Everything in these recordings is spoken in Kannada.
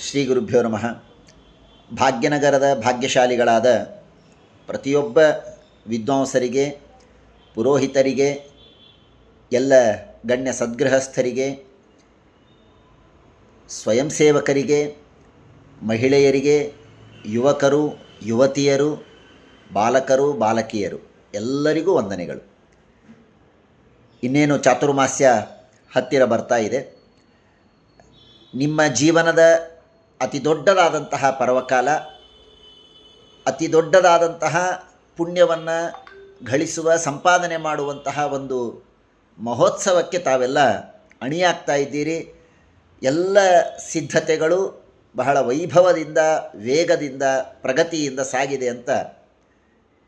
ಶ್ರೀ ಗುರುಭ್ಯೋ ನಮಃ. ಭಾಗ್ಯನಗರದ ಭಾಗ್ಯಶಾಲಿಗಳಾದ ಪ್ರತಿಯೊಬ್ಬ ವಿದ್ವಾಂಸರಿಗೆ, ಪುರೋಹಿತರಿಗೆ, ಎಲ್ಲ ಗಣ್ಯ ಸದ್ಗೃಹಸ್ಥರಿಗೆ, ಸ್ವಯಂ ಸೇವಕರಿಗೆ, ಮಹಿಳೆಯರಿಗೆ, ಯುವಕರು, ಯುವತಿಯರು, ಬಾಲಕರು, ಬಾಲಕಿಯರು ಎಲ್ಲರಿಗೂ ವಂದನೆಗಳು. ಇನ್ನೇನು ಚಾತುರ್ಮಾಸ್ಯ ಹತ್ತಿರ ಬರ್ತಾ ಇದೆ. ನಿಮ್ಮ ಜೀವನದ ಅತಿ ದೊಡ್ಡದಾದಂತಹ ಪರ್ವಕಾಲ, ಅತಿ ದೊಡ್ಡದಾದಂತಹ ಪುಣ್ಯವನ್ನು ಗಳಿಸುವ, ಸಂಪಾದನೆ ಮಾಡುವಂತಹ ಒಂದು ಮಹೋತ್ಸವಕ್ಕೆ ತಾವೆಲ್ಲ ಅಣಿಯಾಗ್ತಾ ಇದ್ದೀರಿ. ಎಲ್ಲ ಸಿದ್ಧತೆಗಳು ಬಹಳ ವೈಭವದಿಂದ, ವೇಗದಿಂದ, ಪ್ರಗತಿಯಿಂದ ಸಾಗಿದೆ ಅಂತ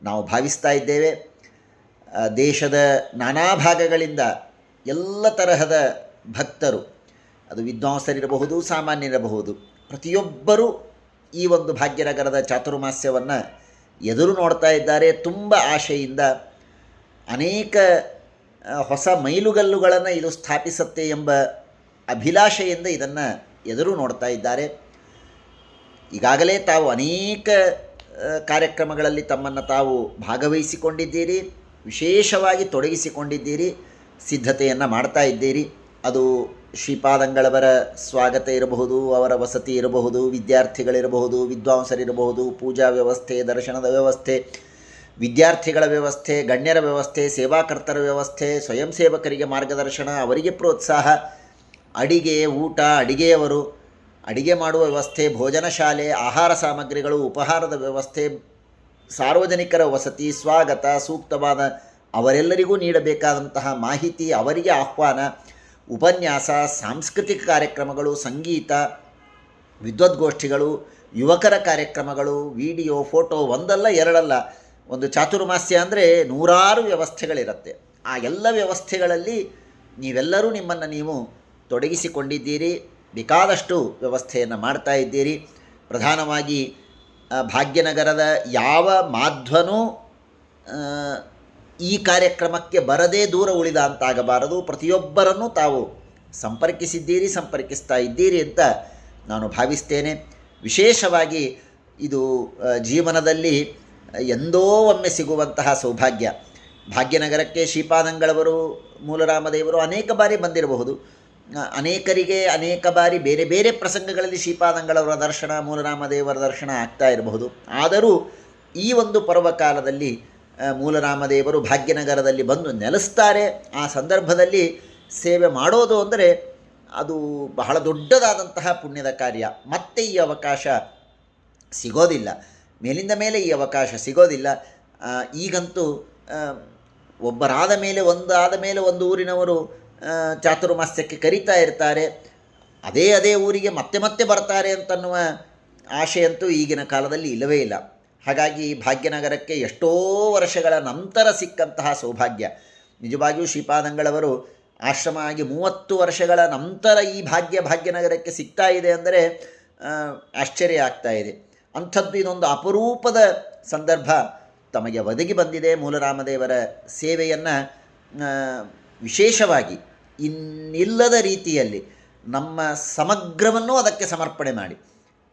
ನಾವು ಭಾವಿಸ್ತಾ ಇದ್ದೇವೆ. ದೇಶದ ನಾನಾ ಭಾಗಗಳಿಂದ ಎಲ್ಲ ತರಹದ ಭಕ್ತರು, ಅದು ವಿದ್ವಾಂಸರಿರಬಹುದು, ಸಾಮಾನ್ಯರಿರಬಹುದು, ಪ್ರತಿಯೊಬ್ಬರೂ ಈ ಒಂದು ಭಾಗ್ಯನಗರದ ಚಾತುರ್ಮಾಸ್ಯವನ್ನು ಎದುರು ನೋಡ್ತಾ ಇದ್ದಾರೆ. ತುಂಬ ಆಶೆಯಿಂದ, ಅನೇಕ ಹೊಸ ಮೈಲುಗಲ್ಲುಗಳನ್ನು ಇದು ಸ್ಥಾಪಿಸುತ್ತೆ ಎಂಬ ಅಭಿಲಾಷೆಯಿಂದ ಇದನ್ನು ಎದುರು ನೋಡ್ತಾ ಇದ್ದಾರೆ. ಈಗಾಗಲೇ ತಾವು ಅನೇಕ ಕಾರ್ಯಕ್ರಮಗಳಲ್ಲಿ ತಮ್ಮನ್ನು ತಾವು ಭಾಗವಹಿಸಿಕೊಂಡಿದ್ದೀರಿ, ವಿಶೇಷವಾಗಿ ತೊಡಗಿಸಿಕೊಂಡಿದ್ದೀರಿ, ಸಿದ್ಧತೆಯನ್ನು ಮಾಡ್ತಾ ಇದ್ದೀರಿ. ಅದು ಶ್ರೀಪಾದಂಗಳವರ ಸ್ವಾಗತ ಇರಬಹುದು, ಅವರ ವಸತಿ ಇರಬಹುದು, ವಿದ್ಯಾರ್ಥಿಗಳಿರಬಹುದು, ವಿದ್ವಾಂಸರಿರಬಹುದು, ಪೂಜಾ ವ್ಯವಸ್ಥೆ, ದರ್ಶನದ ವ್ಯವಸ್ಥೆ, ವಿದ್ಯಾರ್ಥಿಗಳ ವ್ಯವಸ್ಥೆ, ಗಣ್ಯರ ವ್ಯವಸ್ಥೆ, ಸೇವಾಕರ್ತರ ವ್ಯವಸ್ಥೆ, ಸ್ವಯಂ ಸೇವಕರಿಗೆ ಮಾರ್ಗದರ್ಶನ, ಅವರಿಗೆ ಪ್ರೋತ್ಸಾಹ, ಅಡಿಗೆ, ಊಟ, ಅಡಿಗೆಯವರು, ಅಡಿಗೆ ಮಾಡುವ ವ್ಯವಸ್ಥೆ, ಭೋಜನ ಶಾಲೆ, ಆಹಾರ ಸಾಮಗ್ರಿಗಳು, ಉಪಹಾರದ ವ್ಯವಸ್ಥೆ, ಸಾರ್ವಜನಿಕರ ವಸತಿ, ಸ್ವಾಗತ, ಸೂಕ್ತವಾದ ಅವರೆಲ್ಲರಿಗೂ ನೀಡಬೇಕಾದಂತಹ ಮಾಹಿತಿ, ಅವರಿಗೆ ಆಹ್ವಾನ, ಉಪನ್ಯಾಸ, ಸಾಂಸ್ಕೃತಿಕ ಕಾರ್ಯಕ್ರಮಗಳು, ಸಂಗೀತ, ವಿದ್ವದ್ಗೋಷ್ಠಿಗಳು, ಯುವಕರ ಕಾರ್ಯಕ್ರಮಗಳು, ವಿಡಿಯೋ, ಫೋಟೋ, ಒಂದಲ್ಲ ಎರಡಲ್ಲ, ಒಂದು ಚಾತುರ್ಮಾಸ್ಯ ಅಂದರೆ ನೂರಾರು ವ್ಯವಸ್ಥೆಗಳಿರುತ್ತೆ. ಆ ಎಲ್ಲ ವ್ಯವಸ್ಥೆಗಳಲ್ಲಿ ನೀವೆಲ್ಲರೂ ನಿಮ್ಮನ್ನು ನೀವು ತೊಡಗಿಸಿಕೊಂಡಿದ್ದೀರಿ, ಬೇಕಾದಷ್ಟು ವ್ಯವಸ್ಥೆಯನ್ನು ಮಾಡ್ತಾ ಇದ್ದೀರಿ. ಪ್ರಧಾನವಾಗಿ ಭಾಗ್ಯನಗರದ ಯಾವ ಮಾಧ್ವನೂ ಈ ಕಾರ್ಯಕ್ರಮಕ್ಕೆ ಬರದೇ ದೂರ ಉಳಿದ ಅಂತಾಗಬಾರದು. ಪ್ರತಿಯೊಬ್ಬರನ್ನು ತಾವು ಸಂಪರ್ಕಿಸಿದ್ದೀರಿ, ಸಂಪರ್ಕಿಸ್ತಾ ಇದ್ದೀರಿ ಅಂತ ನಾನು ಭಾವಿಸ್ತೇನೆ. ವಿಶೇಷವಾಗಿ ಇದು ಜೀವನದಲ್ಲಿ ಎಂದೋ ಒಮ್ಮೆ ಸಿಗುವಂತಹ ಸೌಭಾಗ್ಯ. ಭಾಗ್ಯನಗರಕ್ಕೆ ಶ್ರೀಪಾದಂಗಳವರು, ಮೂಲರಾಮದೇವರು ಅನೇಕ ಬಾರಿ ಬಂದಿರಬಹುದು. ಅನೇಕರಿಗೆ ಅನೇಕ ಬಾರಿ ಬೇರೆ ಬೇರೆ ಪ್ರಸಂಗಗಳಲ್ಲಿ ಶ್ರೀಪಾದಂಗಳವರ ದರ್ಶನ, ಮೂಲರಾಮದೇವರ ದರ್ಶನ ಆಗ್ತಾ ಇರಬಹುದು. ಆದರೂ ಈ ಒಂದು ಪರ್ವಕಾಲದಲ್ಲಿ ಮೂಲರಾಮದೇವರು ಭಾಗ್ಯನಗರದಲ್ಲಿ ಬಂದು ನೆಲೆಸ್ತಾರೆ. ಆ ಸಂದರ್ಭದಲ್ಲಿ ಸೇವೆ ಮಾಡೋದು ಅಂದರೆ ಅದು ಬಹಳ ದೊಡ್ಡದಾದಂತಹ ಪುಣ್ಯದ ಕಾರ್ಯ. ಮತ್ತೆ ಈ ಅವಕಾಶ ಸಿಗೋದಿಲ್ಲ, ಮೇಲಿಂದ ಮೇಲೆ ಈ ಅವಕಾಶ ಸಿಗೋದಿಲ್ಲ. ಈಗಂತೂ ಒಬ್ಬರಾದ ಮೇಲೆ ಒಂದು ಊರಿನವರು ಚಾತುರ್ಮಾಸ್ಯಕ್ಕೆ ಕರೀತಾ ಇರ್ತಾರೆ. ಅದೇ ಊರಿಗೆ ಮತ್ತೆ ಮತ್ತೆ ಬರ್ತಾರೆ ಅಂತನ್ನುವ ಆಶೆಯಂತೂ ಈಗಿನ ಕಾಲದಲ್ಲಿ ಇಲ್ಲವೇ ಇಲ್ಲ. ಹಾಗಾಗಿ ಭಾಗ್ಯನಗರಕ್ಕೆ ಎಷ್ಟೋ ವರ್ಷಗಳ ನಂತರ ಸಿಕ್ಕಂತಹ ಸೌಭಾಗ್ಯ. ನಿಜವಾಗಿಯೂ ಶ್ರೀಪಾದಂಗಳವರು ಆಶ್ರಮ ಆಗಿ 30 ವರ್ಷಗಳ ನಂತರ ಈ ಭಾಗ್ಯನಗರಕ್ಕೆ ಸಿಗ್ತಾ ಇದೆ ಅಂದರೆ ಆಶ್ಚರ್ಯ ಆಗ್ತಾ ಇದೆ. ಅಂಥದ್ದು ಇದೊಂದು ಅಪರೂಪದ ಸಂದರ್ಭ ತಮಗೆ ಒದಗಿ ಬಂದಿದೆ. ಮೂಲರಾಮದೇವರ ಸೇವೆಯನ್ನು ವಿಶೇಷವಾಗಿ ಇನ್ನಿಲ್ಲದ ರೀತಿಯಲ್ಲಿ ನಮ್ಮ ಸಮಗ್ರವನ್ನು ಅದಕ್ಕೆ ಸಮರ್ಪಣೆ ಮಾಡಿ,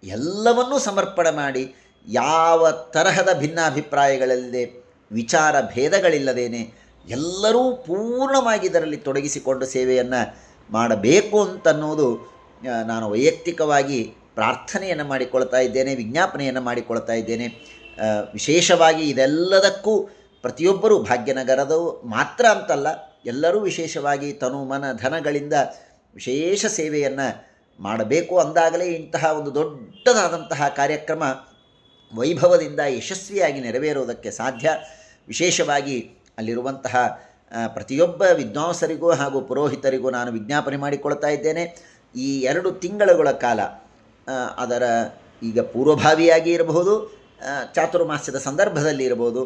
ಎಲ್ಲವನ್ನೂ ಸಮರ್ಪಣೆ ಮಾಡಿ, ಯಾವ ತರಹದ ಭಿನ್ನಾಭಿಪ್ರಾಯಗಳಿಲ್ಲದೆ, ವಿಚಾರ ಭೇದಗಳಿಲ್ಲದೇನೆ ಎಲ್ಲರೂ ಪೂರ್ಣವಾಗಿ ಇದರಲ್ಲಿ ತೊಡಗಿಸಿಕೊಂಡು ಸೇವೆಯನ್ನು ಮಾಡಬೇಕು ಅಂತನ್ನೋದು ನಾನು ವೈಯಕ್ತಿಕವಾಗಿ ಪ್ರಾರ್ಥನೆಯನ್ನು ಮಾಡಿಕೊಳ್ತಾ ಇದ್ದೇನೆ, ವಿಜ್ಞಾಪನೆಯನ್ನು ಮಾಡಿಕೊಳ್ತಾ ಇದ್ದೇನೆ. ವಿಶೇಷವಾಗಿ ಇದೆಲ್ಲದಕ್ಕೂ ಪ್ರತಿಯೊಬ್ಬರೂ ಭಾಗ್ಯನಗರದ ಮಾತ್ರ ಅಂತಲ್ಲ, ಎಲ್ಲರೂ ವಿಶೇಷವಾಗಿ ತನು ಮನ ಧನಗಳಿಂದ ವಿಶೇಷ ಸೇವೆಯನ್ನು ಮಾಡಬೇಕು. ಅಂದಾಗಲೇ ಇಂತಹ ಒಂದು ದೊಡ್ಡದಾದಂತಹ ಕಾರ್ಯಕ್ರಮ ವೈಭವದಿಂದ ಯಶಸ್ವಿಯಾಗಿ ನೆರವೇರುವುದಕ್ಕೆ ಸಾಧ್ಯ. ವಿಶೇಷವಾಗಿ ಅಲ್ಲಿರುವಂತಹ ಪ್ರತಿಯೊಬ್ಬ ವಿದ್ವಾಂಸರಿಗೂ ಹಾಗೂ ಪುರೋಹಿತರಿಗೂ ನಾನು ವಿಜ್ಞಾಪನೆ ಮಾಡಿಕೊಳ್ತಾ ಇದ್ದೇನೆ. ಈ 2 ತಿಂಗಳುಗಳ ಕಾಲ, ಅದರ ಈಗ ಪೂರ್ವಭಾವಿಯಾಗಿ ಇರಬಹುದು, ಚಾತುರ್ಮಾಸ್ಯದ ಸಂದರ್ಭದಲ್ಲಿ ಇರಬಹುದು,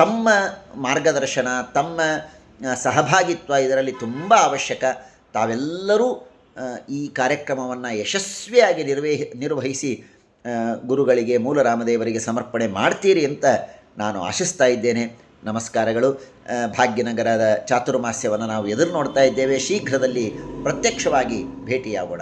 ತಮ್ಮ ಮಾರ್ಗದರ್ಶನ, ತಮ್ಮ ಸಹಭಾಗಿತ್ವ ಇದರಲ್ಲಿ ತುಂಬ ಅವಶ್ಯಕ. ತಾವೆಲ್ಲರೂ ಈ ಕಾರ್ಯಕ್ರಮವನ್ನು ಯಶಸ್ವಿಯಾಗಿ ನಿರ್ವಹಿಸಿ ಗುರುಗಳಿಗೆ, ಮೂಲರಾಮದೇವರಿಗೆ ಸಮರ್ಪಣೆ ಮಾಡ್ತೀರಿ ಅಂತ ನಾನು ಆಶಿಸ್ತಾ ಇದ್ದೇನೆ. ನಮಸ್ಕಾರಗಳು. ಭಾಗ್ಯನಗರದ ಚಾತುರ್ಮಾಸ್ಯವನ್ನು ನಾವು ಎದುರು ನೋಡ್ತಾ ಇದ್ದೇವೆ. ಶೀಘ್ರದಲ್ಲಿ ಪ್ರತ್ಯಕ್ಷವಾಗಿ ಭೇಟಿಯಾಗೋಣ.